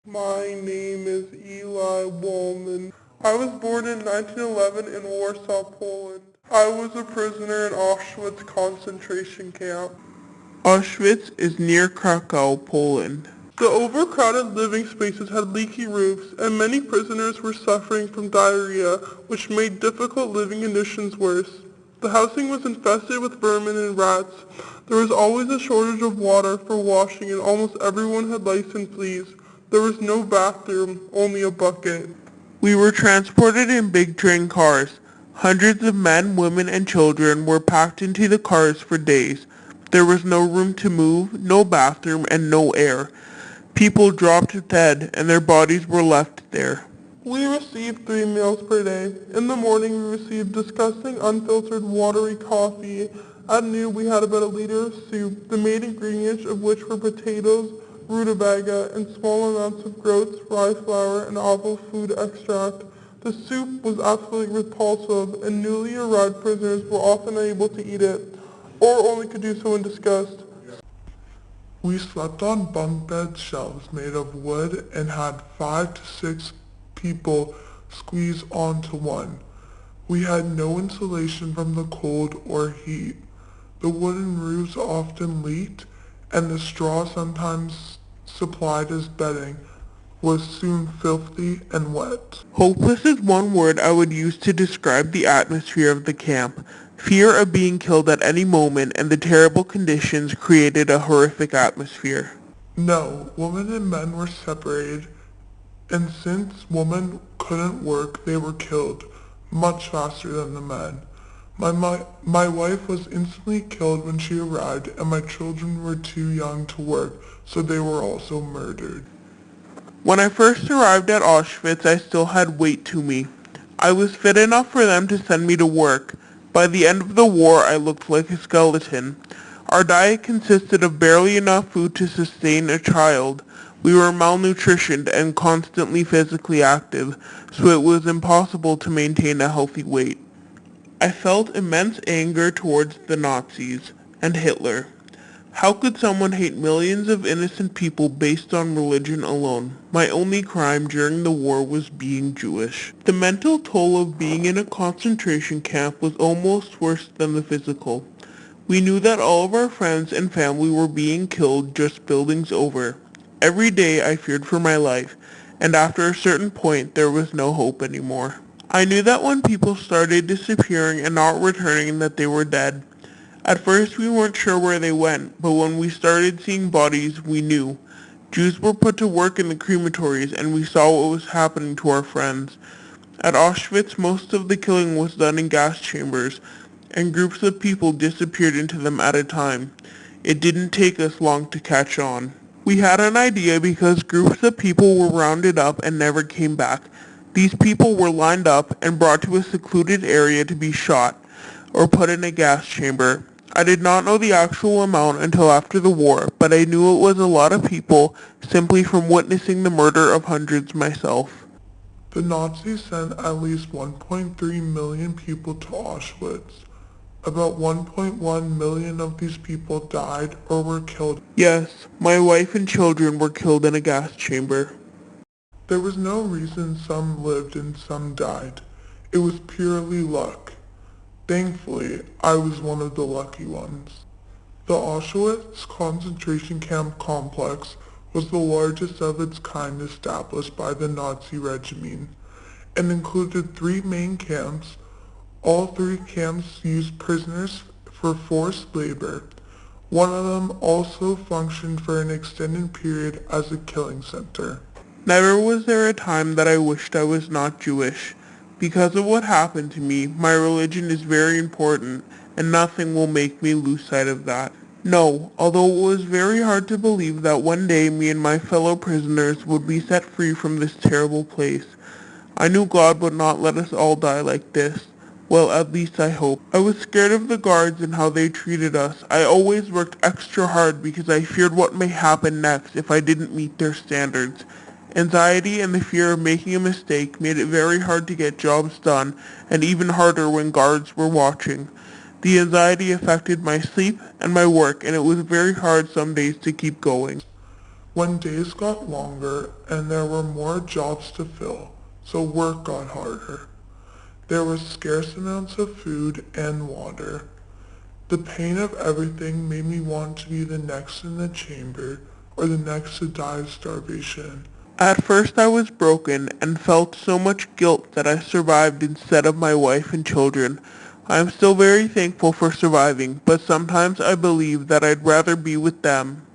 My name is Eli Woolman. I was born in 1911 in Warsaw, Poland. I was a prisoner in Auschwitz Concentration Camp. Auschwitz is near Krakow, Poland. The overcrowded living spaces had leaky roofs, and many prisoners were suffering from diarrhea, which made difficult living conditions worse. The housing was infested with vermin and rats. There was always a shortage of water for washing, and almost everyone had lice and fleas. There was no bathroom, only a bucket. We were transported in big train cars. Hundreds of men, women, and children were packed into the cars for days. There was no room to move, no bathroom, and no air. People dropped dead, and their bodies were left there. We received 3 meals per day. In the morning, we received disgusting, unfiltered, watery coffee. At noon, we had about a liter of soup, the main ingredients of which were potatoes, rutabaga, and small amounts of groats, rye flour, and awful food extract. The soup was absolutely repulsive, and newly arrived prisoners were often unable to eat it, or only could do so in disgust. We slept on bunk bed shelves made of wood and had 5 to 6 people squeeze onto one. We had no insulation from the cold or heat. The wooden roofs often leaked, and the straw sometimes supplied as bedding was soon filthy and wet. Hopeless is one word I would use to describe the atmosphere of the camp. Fear of being killed at any moment and the terrible conditions created a horrific atmosphere. No, women and men were separated, and since women couldn't work, they were killed much faster than the men. My wife was instantly killed when she arrived, and my children were too young to work, so they were also murdered. When I first arrived at Auschwitz, I still had weight to me. I was fit enough for them to send me to work. By the end of the war, I looked like a skeleton. Our diet consisted of barely enough food to sustain a child. We were malnutritioned and constantly physically active, so it was impossible to maintain a healthy weight. I felt immense anger towards the Nazis and Hitler. How could someone hate millions of innocent people based on religion alone? My only crime during the war was being Jewish. The mental toll of being in a concentration camp was almost worse than the physical. We knew that all of our friends and family were being killed just buildings over. Every day I feared for my life, and after a certain point there was no hope anymore. I knew that when people started disappearing and not returning that they were dead. At first we weren't sure where they went, but when we started seeing bodies, we knew. Jews were put to work in the crematories, and we saw what was happening to our friends. At Auschwitz, most of the killing was done in gas chambers, and groups of people disappeared into them at a time. It didn't take us long to catch on. We had an idea because groups of people were rounded up and never came back. These people were lined up and brought to a secluded area to be shot, or put in a gas chamber. I did not know the actual amount until after the war, but I knew it was a lot of people simply from witnessing the murder of hundreds myself. The Nazis sent at least 1.3 million people to Auschwitz. About 1.1 million of these people died or were killed. Yes, my wife and children were killed in a gas chamber. There was no reason some lived and some died. It was purely luck. Thankfully, I was one of the lucky ones. The Auschwitz Concentration Camp complex was the largest of its kind established by the Nazi regime, and included 3 main camps. All 3 camps used prisoners for forced labor. One of them also functioned for an extended period as a killing center. Never was there a time that I wished I was not Jewish. Because of what happened to me, my religion is very important, and nothing will make me lose sight of that. No, although it was very hard to believe that one day me and my fellow prisoners would be set free from this terrible place. I knew God would not let us all die like this. Well, at least I hope. I was scared of the guards and how they treated us. I always worked extra hard because I feared what may happen next if I didn't meet their standards. Anxiety and the fear of making a mistake made it very hard to get jobs done, and even harder when guards were watching. The anxiety affected my sleep and my work, and it was very hard some days to keep going. When days got longer and there were more jobs to fill, so work got harder. There was scarce amounts of food and water. The pain of everything made me want to be the next in the chamber or the next to die of starvation. At first I was broken and felt so much guilt that I survived instead of my wife and children. I am still very thankful for surviving, but sometimes I believe that I'd rather be with them.